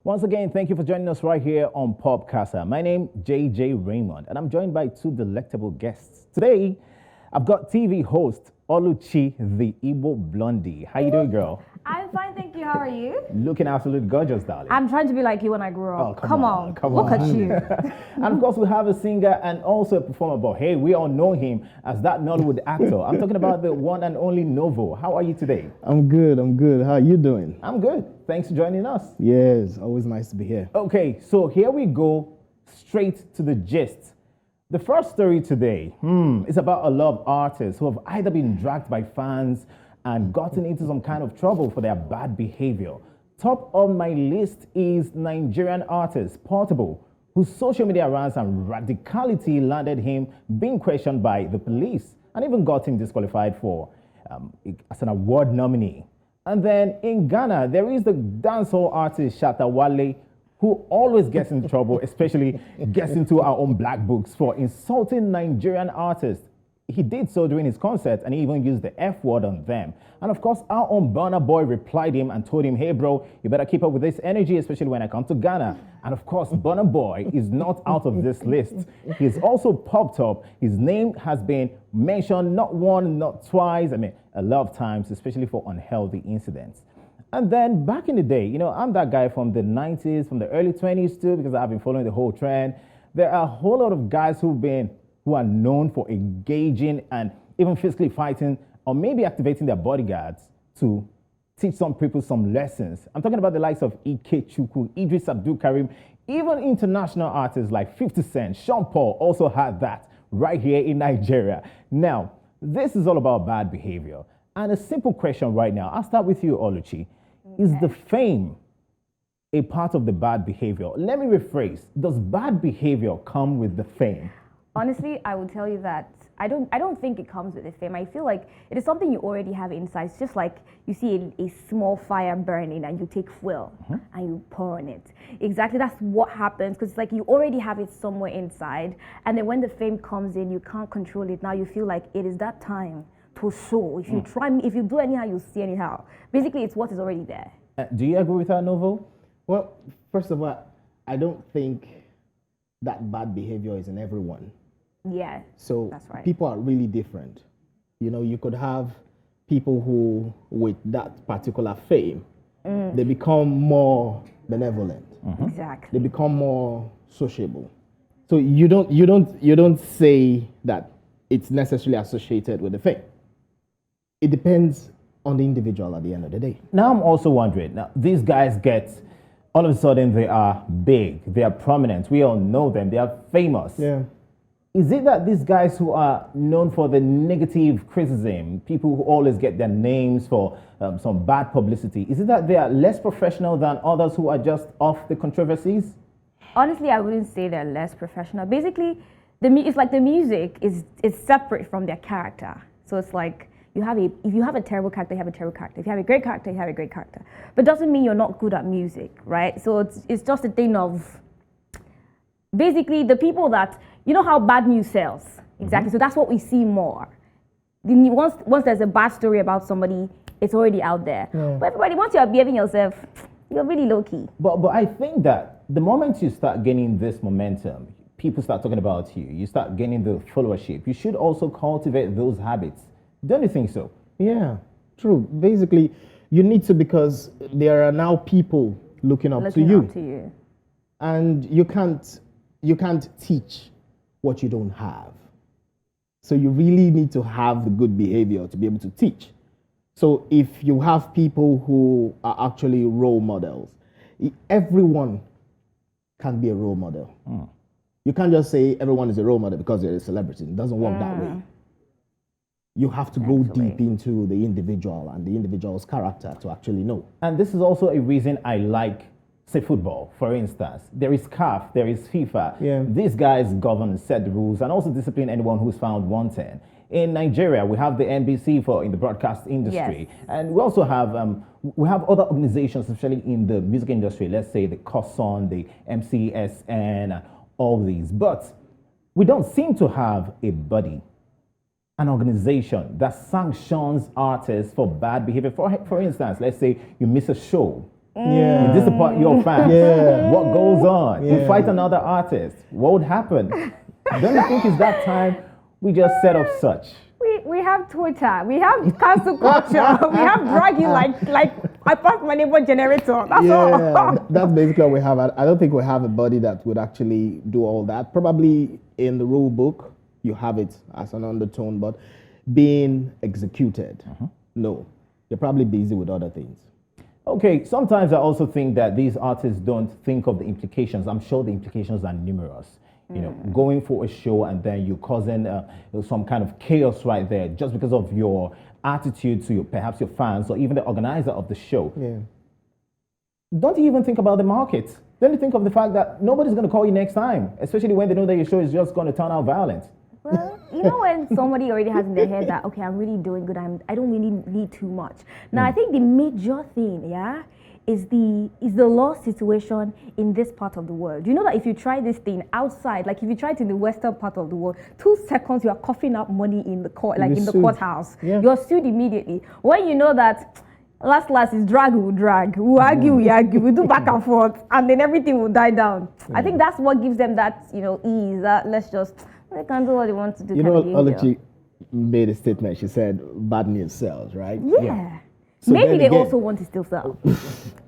Once again, thank you for joining us right here on Kasa. My name is JJ Raymond, and I'm joined by two delectable guests. Today, I've got TV host Oluchi-The Ibo Blondie. How you doing, girl? I'm fine, thank you. How are you? Looking absolutely gorgeous, darling. I'm trying to be like you when I grow up. Oh, come on. Look at you. And of course, we have a singer and also a performer, but hey, we all know him as that Nollywood actor. I'm talking about the one and only Novo. How are you today? I'm good. How are you doing? I'm good. Thanks for joining us. Yes, always nice to be here. Okay, so here we go, straight to the gist. The first story today is about a lot of artists who have either been dragged by fans and gotten into some kind of trouble for their bad behavior. Top on my list is Nigerian artist Portable, whose social media rants and radicality landed him being questioned by the police and even got him disqualified for as an award nominee. And then in Ghana, there is the dancehall artist Shatta Wale, who always gets into trouble, especially gets into our own black books for insulting Nigerian artists. He did so during his concert and he even used the F word on them. And of course, our own Burna boy replied him and told him, hey bro, you better keep up with this energy, especially when I come to Ghana. And of course, Burna boy is not out of this list. He's also popped up. His name has been mentioned not one, not twice, a lot of times, especially for unhealthy incidents. And then back in the day, I'm that guy from the 90s, from the early 20s too, because I've been following the whole trend. There are a whole lot of guys who are known for engaging and even physically fighting or maybe activating their bodyguards to teach some people some lessons. I'm talking about the likes of Ike Chukwu, Idris Abdul Karim, even international artists like 50 Cent, Sean Paul also had that right here in Nigeria. Now, this is all about bad behavior. And a simple question right now, I'll start with you, Oluchi. Okay. Is the fame a part of the bad behavior? Let me rephrase. Does bad behavior come with the fame? Honestly, I would tell you that I don't think it comes with the fame. I feel like it is something you already have inside. It's just like you see a small fire burning and you take fuel and you pour on it. Exactly, that's what happens, because it's like you already have it somewhere inside, and then when the fame comes in, you can't control it. Now you feel like it is that time to show. If you do anyhow, you see anyhow. Basically, it's what is already there. Do you agree with that, Novo? Well, first of all, I don't think that bad behavior is in everyone. Yeah, so that's right. People are really different. You could have people who, with that particular fame, they become more benevolent. Exactly. They become more sociable. So you don't say that it's necessarily associated with the fame. It depends on the individual at the end of the day. Now I'm also wondering, now these guys all of a sudden they are big, they are prominent, we all know them, they are famous. Yeah. Is it that these guys who are known for the negative criticism, people who always get their names for some bad publicity, is it that they are less professional than others who are just off the controversies? Honestly, I wouldn't say they're less professional. Basically, it's like the music is separate from their character. So it's like if you have a terrible character, you have a terrible character. If you have a great character, you have a great character. But it doesn't mean you're not good at music, right? So it's just a thing of basically the people that, how bad news sells. Exactly. So that's what we see more. Once there's a bad story about somebody, it's already out there. Yeah. But everybody, once you're behaving yourself, you're really low-key. But I think that the moment you start gaining this momentum, people start talking about you, you start gaining the followership, you should also cultivate those habits. Don't you think so? Yeah, true. Basically, you need to, because there are now people looking up to you. And you can't teach what you don't have. So you really need to have the good behavior to be able to teach. So if you have people who are actually role models, everyone can be a role model. You can't just say everyone is a role model because they're a celebrity. It doesn't work that way. You have to go deep into the individual and the individual's character to actually know. And this is also a reason I like, say, football, for instance. There is CAF, there is FIFA. Yeah. These guys govern, set the rules, and also discipline anyone who's found wanting. In Nigeria, we have the NBC in the broadcast industry. Yes. And we also have other organizations, especially in the music industry, let's say the Kasa, the MCSN, all these. But we don't seem to have a body, an organization that sanctions artists for bad behavior. For instance, let's say you miss a show Yeah. You disappoint your fans. Yeah. What goes on? You Yeah. fight another artist. What would happen? Don't you think it's that time we just set up such? We have Twitter, we have cancel culture, we have dragging like I passed my neighbor generator. That's all. That's basically what we have. I don't think we have a body that would actually do all that. Probably in the rule book, you have it as an undertone, but being executed, no. You're probably busy with other things. Okay, sometimes I also think that these artists don't think of the implications. I'm sure the implications are numerous. You know, going for a show and then you're causing some kind of chaos right there just because of your attitude to perhaps your fans or even the organizer of the show. Yeah. Don't you even think about the market? Don't you think of the fact that nobody's going to call you next time, especially when they know that your show is just going to turn out violent? Well, you know when somebody already has in their head that, okay, I'm really doing good, I don't really need too much. Now, I think the major thing, is the law situation in this part of the world. You know that if you try this thing outside, like if you try it in the western part of the world, 2 seconds you are coughing up money in the court, like in the courthouse. Yeah. You're sued immediately. When you know that last is drag, we'll argue, we do back and forth, and then everything will die down. I think that's what gives them that, ease, that let's just, they can do what they want to do. You know, Oluchi made a statement. She said, bad news sells, right? Yeah. So maybe then they again- also want to still sell.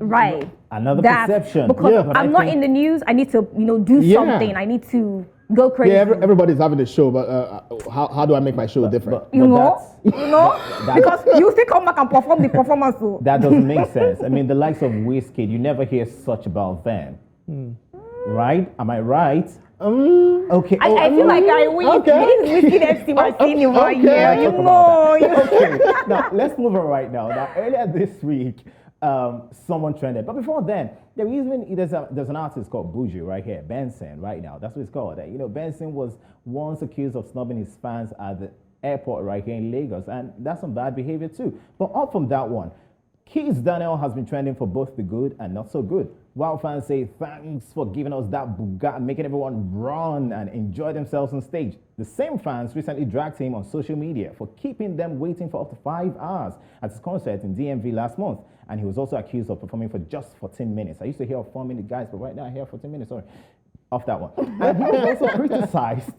Right. Another That- perception. Because Yeah, but I'm I not think- in the news, I need to, do Yeah. something. I need to go crazy. Yeah, everybody's having a show, but how do I make my show different? you know? that's- Because you still come back and perform the performance. So. That doesn't make sense. I mean, the likes of Wizkid, you never hear such about them. Right? Am I right? Okay. I feel like I win. Okay. This is Wicked I've seen in 1 year. Okay. You know. Okay. Now let's move on right now. Now earlier this week, someone trended, but before then, there's an artist called Buju right here, Benson. Right now, that's what it's called. Benson was once accused of snubbing his fans at the airport right here in Lagos, and that's some bad behavior too. But up from that one, Kizz Daniel has been trending for both the good and not so good. While fans say thanks for giving us that Bugatti, making everyone run and enjoy themselves on stage. The same fans recently dragged him on social media for keeping them waiting for up to 5 hours at his concert in DMV last month. And he was also accused of performing for just 14 minutes. I used to hear of 4 minute guys, but right now I hear 14 minutes, sorry. Off that one. And he was also criticized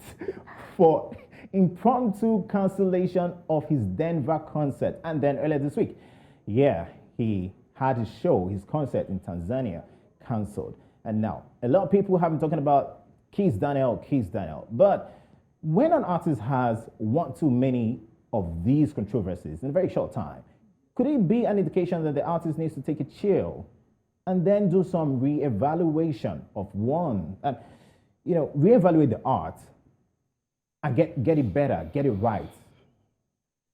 for impromptu cancellation of his Denver concert. And then earlier this week, he had his concert in Tanzania, cancelled. And now, a lot of people have been talking about Kizz Daniel. But when an artist has one too many of these controversies in a very short time, could it be an indication that the artist needs to take a chill and then do some re-evaluation of one? And, re-evaluate the art and get it better, get it right.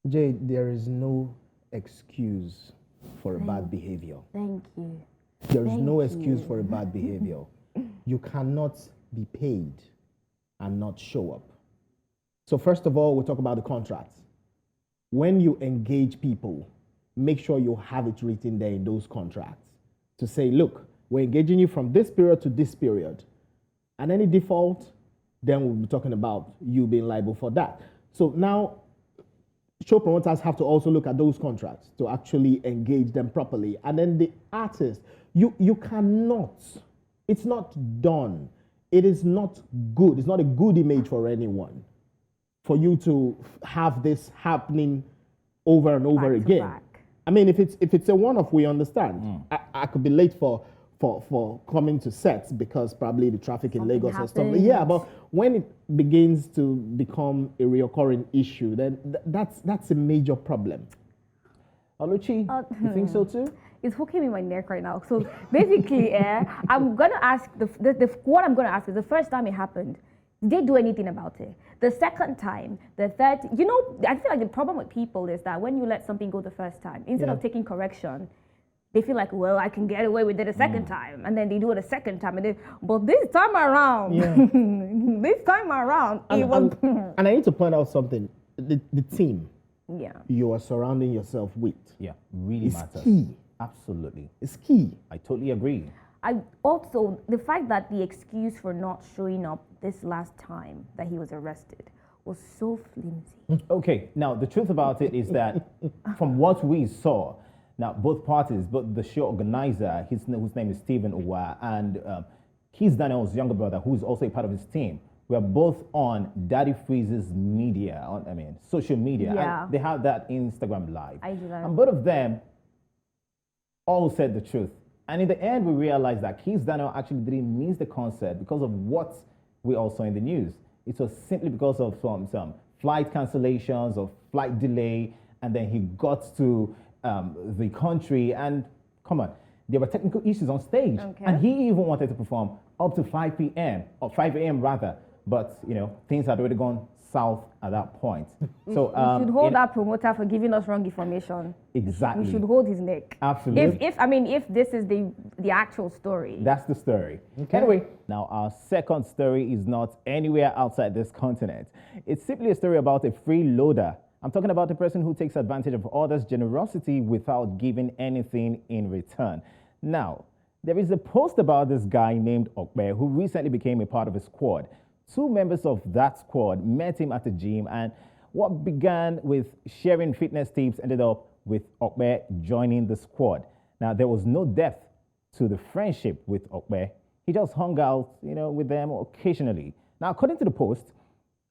Jay, there is no excuse for a bad behavior. Thank you. There is no Thank excuse you. for a bad behavior. You cannot be paid and not show up. So first of all, we'll talk about the contracts. When you engage people, make sure you have it written there in those contracts to say, look, we're engaging you from this period to this period. And any default, then we'll be talking about you being liable for that. So now, show promoters have to also look at those contracts to actually engage them properly. And then the artist, you cannot, it's not done. It is not good. It's not a good image for anyone for you to have this happening over and over Back to again. back. I mean, if it's a one-off, we understand. I could be late for coming to sets because probably the traffic in Something Lagos or stuff. happens. Yeah, but when it begins to become a reoccurring issue, then that's a major problem. Oluchi, you think so too? It's hooking me in my neck right now. So basically, I'm gonna ask what I'm gonna ask is the first time it happened, did they do anything about it? The second time, the third, I feel like the problem with people is that when you let something go the first time, instead of taking correction, they feel like, well, I can get away with it a second time, and then they do it a second time, but this time around, it was. And I need to point out something. The team Yeah. you are surrounding yourself with Yeah, really is matters. key. Absolutely. It's key. I totally agree. I also, the fact that the excuse for not showing up this last time that he was arrested was so flimsy. Okay, now the truth about it is that from what we saw, Now, both parties, but the show organizer, whose name is Stephen Uwa, and Kizz Daniel's younger brother, who's also a part of his team, we are both on Daddy Freeze's media, social media. Yeah. And they have that Instagram live. I do that. And both of them all said the truth. And in the end, we realized that Kizz Daniel actually didn't miss the concert because of what we all saw in the news. It was simply because of some flight cancellations or flight delay, and then he got to the country, and come on, there were technical issues on stage. Okay. And he even wanted to perform up to 5 p.m. or 5 a.m. rather, but things had already gone south at that point. So we should hold that promoter for giving us wrong information. Exactly. We should hold his neck. Absolutely. If this is the actual story. That's the story. Okay. Anyway, now our second story is not anywhere outside this continent. It's simply a story about a freeloader. I'm talking about a person who takes advantage of others' generosity without giving anything in return. Now, there is a post about this guy named Okpe who recently became a part of a squad. 2 members of that squad met him at the gym, and what began with sharing fitness tips ended up with Okpe joining the squad. Now, there was no depth to the friendship with Okpe. He just hung out, with them occasionally. Now, according to the post,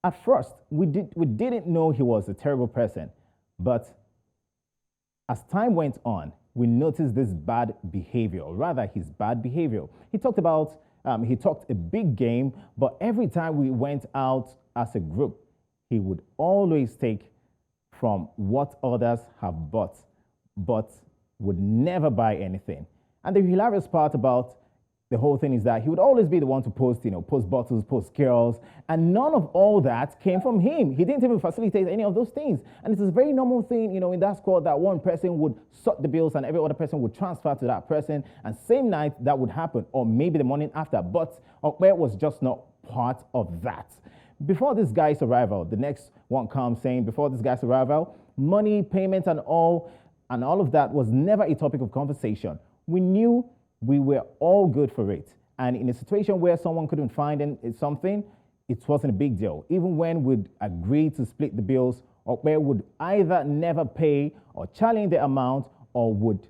at first, we didn't know he was a terrible person, but as time went on, we noticed this bad behavior, or rather his bad behavior. He talked a big game, but every time we went out as a group, he would always take from what others have bought, but would never buy anything. And the hilarious part about the whole thing is that he would always be the one to post bottles, post girls, and none of all that came from him. He didn't even facilitate any of those things. And it's a very normal thing, in that squad that one person would sort the bills and every other person would transfer to that person, and same night that would happen, or maybe the morning after. But Okpe was just not part of that. Before this guy's arrival, the next one comes saying, before this guy's arrival, money, payment, and all of that was never a topic of conversation. We knew we were all good for it. And in a situation where someone couldn't find something, it wasn't a big deal. Even when we'd agree to split the bills, Okpe would either never pay or challenge the amount, or would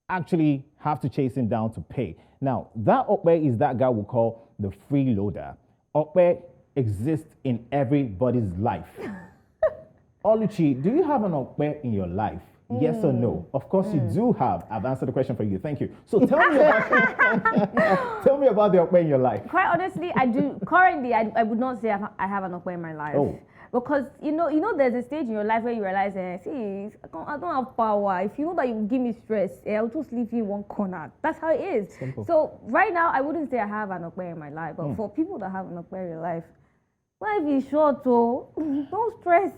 actually have to chase him down to pay. Now, that Okpe is that guy we call the freeloader. Okpe exists in everybody's life. Oluchi, do you have an Okpe in your life? Yes or no? Of course you do have. I've answered the question for you. Thank you. So tell me about the Okpe in your life. Quite honestly, I do. Currently, I would not say I have an Okpe in my life. Oh. Because there's a stage in your life where you realize, see, I don't have power. If you know that you give me stress, I'll just leave you in one corner. That's how it is. Simple. So right now, I wouldn't say I have an Okpe in my life. But for people that have an Okpe in your life, life is short, so don't stress.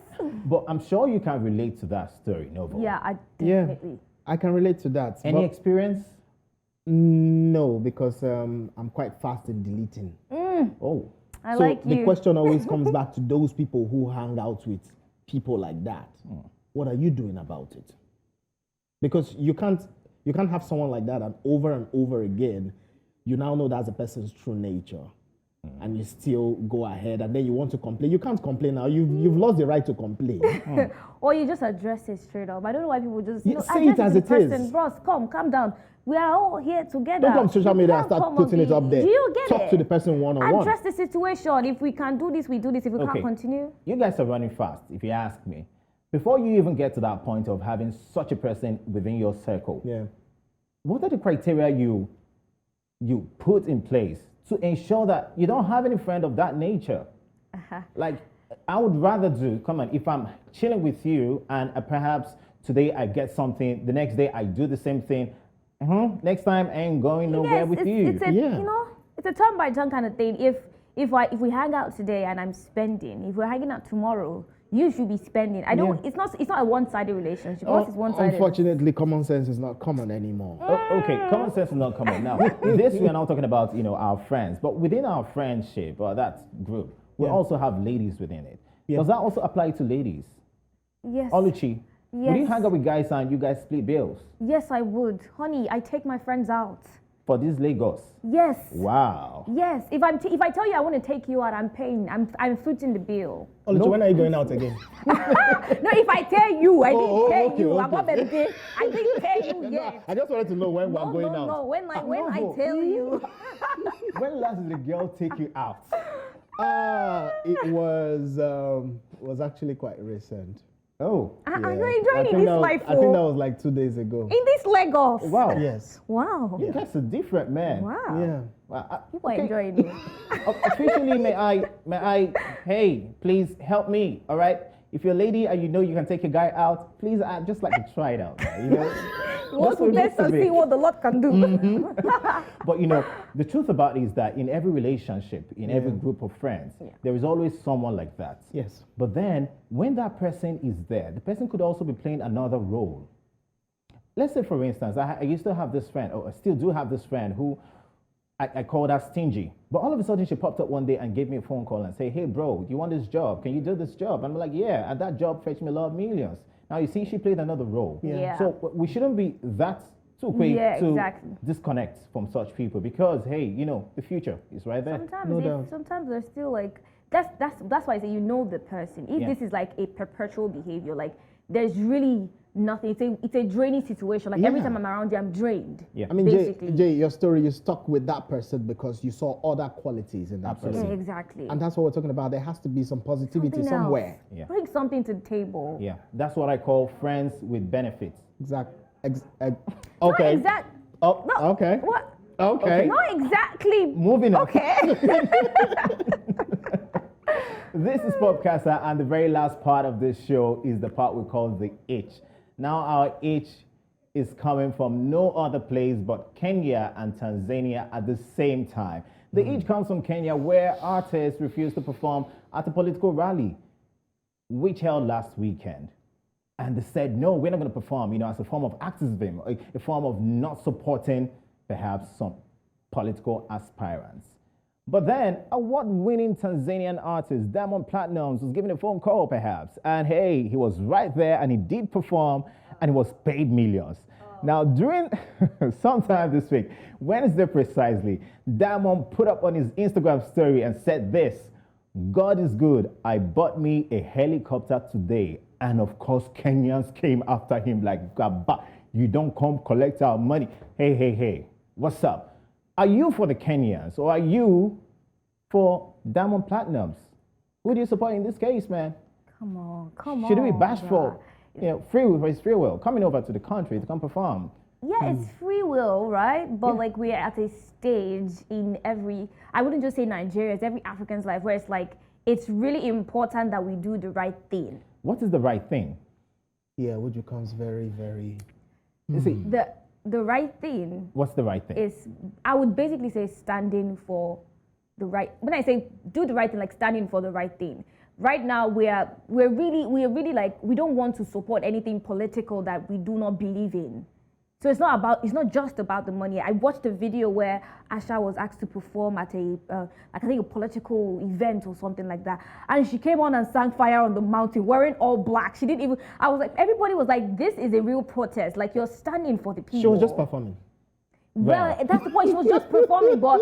But I'm sure you can relate to that story, Novo. Yeah, I definitely. I can relate to that. Any experience? No, because I'm quite fast in deleting. Oh. I So like you. the question always comes back to those people who hang out with people like that. What are you doing about it? Because you can't have someone like that, and over again, you now know that's a person's true nature. And you still go ahead, and then you want to complain. You can't complain now. You've lost the right to complain. Or you just address it straight up. I don't know why people just say it as it is. Bros, calm down. We are all here together. Don't come to social media and start putting it up there. Do you get Talk to the person one-on-one. Address the situation. If we can do this, we do this. If we can't continue. You guys are running fast, if you ask me. Before you even get to that point of having such a person within your circle, what are the criteria you put in place to ensure that you don't have any friend of that nature? Like, I would rather if I'm chilling with you and perhaps today I get something, the next day I do the same thing, next time I ain't going nowhere with you. It's a turn by turn kind of thing. If we hang out today and I'm spending, if we're hanging out tomorrow, you should be spending. It's not a one-sided relationship. Once it's one-sided. Unfortunately, common sense is not common anymore. Okay, common sense is not common. Now, this we are now talking about, our friends. But within our friendship, or that group, we also have ladies within it. Does that also apply to ladies? Yes. Oluchi, would you hang out with guys and you guys split bills? Yes, I would. Honey, I take my friends out. For this Lagos? Yes. Wow. Yes. If I tell you I want to take you out, I'm paying. I'm footing the bill. Oluchi, when are you going out again? No, if I tell you, I didn't tell you. okay. I'm not better. I didn't tell you No, yet. I just wanted to know when we're going out. No. When I Novo. tell you. When last did the girl take you out? It was actually quite recent. Oh. Are you I enjoying think this that was- life? I think that was like 2 days ago. In this Lagos. Wow. Yes. Wow. You guys are different, man. Wow. Yeah. Wow. You are enjoying it. Officially, may I, hey, please help me, all right? If you're a lady and you know you can take a guy out, please, I'd just like to try it out, you know? Want to test and see what the Lord can do. But you know, the truth about it is that in every relationship, in every group of friends, there is always someone like that. Yes. But then, when that person is there, the person could also be playing another role. Let's say, for instance, I used to have this friend, or I still do have this friend who I called her stingy. But all of a sudden, she popped up one day and gave me a phone call and say, hey, bro, you want this job? Can you do this job? And I'm like, yeah. And that job fetched me a lot of millions. Now, you see, she played another role. Yeah. So we shouldn't be that too quick to exactly. disconnect from such people because, hey, you know, the future is right there. Sometimes they're still like, that's why I say you know the person. If this is like a perpetual behavior, like there's really nothing. It's a draining situation. Like every time I'm around you, I'm drained. Yeah. I mean, basically. Jay, your story, you stuck with that person because you saw other qualities in that person. Yeah, exactly. And that's what we're talking about. There has to be some positivity Something somewhere. else. Yeah. Bring something to the table. Yeah, that's what I call friends with benefits. Okay. Not exact. Oh, No. okay. What? Okay. Not exactly. Moving on. Okay. This is Kasa, and the very last part of this show is the part we call the H. Now our H is coming from no other place but Kenya and Tanzania at the same time. The H comes from Kenya, where artists refused to perform at a political rally, which held last weekend. And they said, no, we're not going to perform, you know, as a form of activism, a form of not supporting perhaps some political aspirants. But then, award-winning Tanzanian artist Diamond Platnumz was given a phone call, perhaps. And hey, he was right there, and he did perform, and he was paid millions. Now, during sometime this week, Wednesday precisely, Diamond put up on his Instagram story and said this: God is good. I bought me a helicopter today. And of course, Kenyans came after him like, Gaba, you don't come collect our money. Hey, what's up? Are you for the Kenyans or are you for Diamond Platnumz? Who do you support in this case, man? Come on. Should it be bashful? You know, free will, coming over to the country to come perform. Yeah, it's free will, right? But like we're at a stage in I wouldn't just say Nigeria, it's every African's life where it's like, it's really important that we do the right thing. What is the right thing? Yeah, which becomes very, very... You see, The right thing what's the right thing? is, I would basically say standing for the right, when I say do the right thing, like standing for the right thing. Right now, we're really like, we don't want to support anything political that we do not believe in. So it's not just about the money. I watched a video where Asha was asked to perform at I think a political event or something like that. And she came on and sang Fire on the Mountain wearing all black. She didn't even, I was like, everybody was like, this is a real protest. Like, you're standing for the people. She was just performing. Well, that's the point. She was just performing, but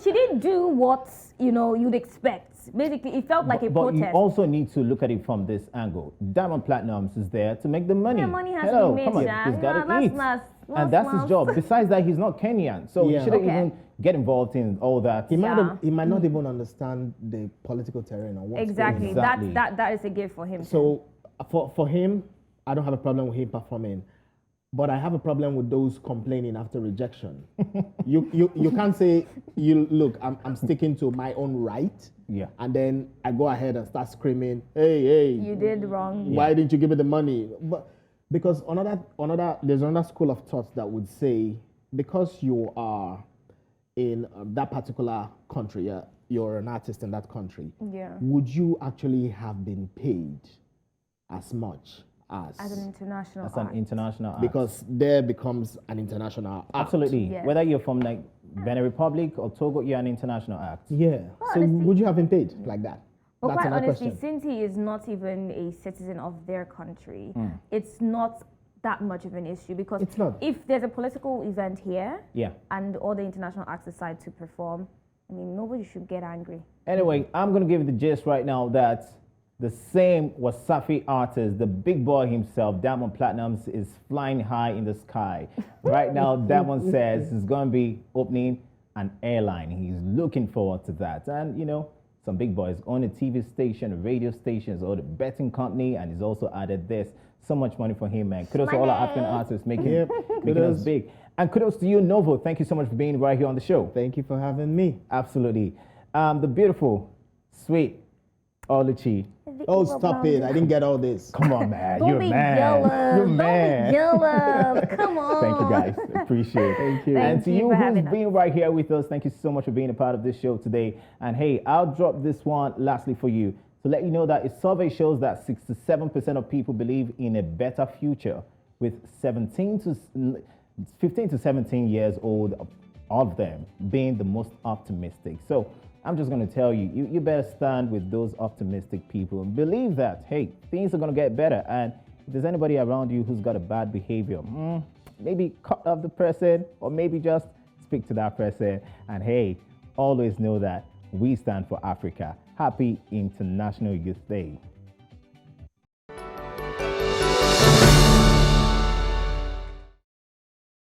she didn't do what, you know, you'd expect. Basically, it felt like a protest. But you also need to look at it from this angle. Diamond Platnumz is there to make the money. Yeah, money has Hello, to be made, come on, Sha. he's got to eat. And that's his Last. job. Besides that, he's not Kenyan, so he shouldn't even get involved in all that. He might not even understand the political terrain or what's Exactly. going on. That is a gift for him. So for him, I don't have a problem with him performing, but I have a problem with those complaining after rejection. you can't say, look, I'm sticking to my own right. Yeah. And then I go ahead and start screaming, hey, You did wrong. why didn't you give me the money? But because there's another school of thought that would say, because you are in that particular country, you're an artist in that country, would you actually have been paid as much as an international As an international act. because there becomes an international act. Absolutely. Yes. Whether you're from like Benin Republic or Togo, you're an international act. Yeah. So honestly- would you have been paid like that? But That's quite another honestly, question. since he is not even a citizen of their country, it's not that much of an issue because It's not. if there's a political event here Yeah. and all the international acts decide to perform, I mean, nobody should get angry. Anyway, I'm going to give you the gist right now that the same Wasafi artist, the big boy himself, Diamond Platnumz, is flying high in the sky. Right now, Diamond says he's going to be opening an airline. He's looking forward to that. And, you know, some big boys on a TV station, radio stations, or the betting company, and he's also added this. So much money for him, man. Kudos to all our African artists making us big. And kudos to you, Novo. Thank you so much for being right here on the show. Thank you for having me. Absolutely. The beautiful, sweet Oluchi. Oh, stop it. I didn't get all this. Come on, man. Don't You're be man. jealous. You're Don't man. be jealous. Come on. Thank you, guys. Appreciate it. Thank you. And to Thank you you for who's having us. been right here with us, thank you so much for being a part of this show today. And hey, I'll drop this one lastly for you to let you know that a survey shows that 67% of people believe in a better future, with 15 to 17 years old of them being the most optimistic. So I'm just going to tell you, you better stand with those optimistic people and believe that, hey, things are going to get better. And if there's anybody around you who's got a bad behavior, maybe cut off the person or maybe just speak to that person. And hey, always know that we stand for Africa. Happy International Youth Day.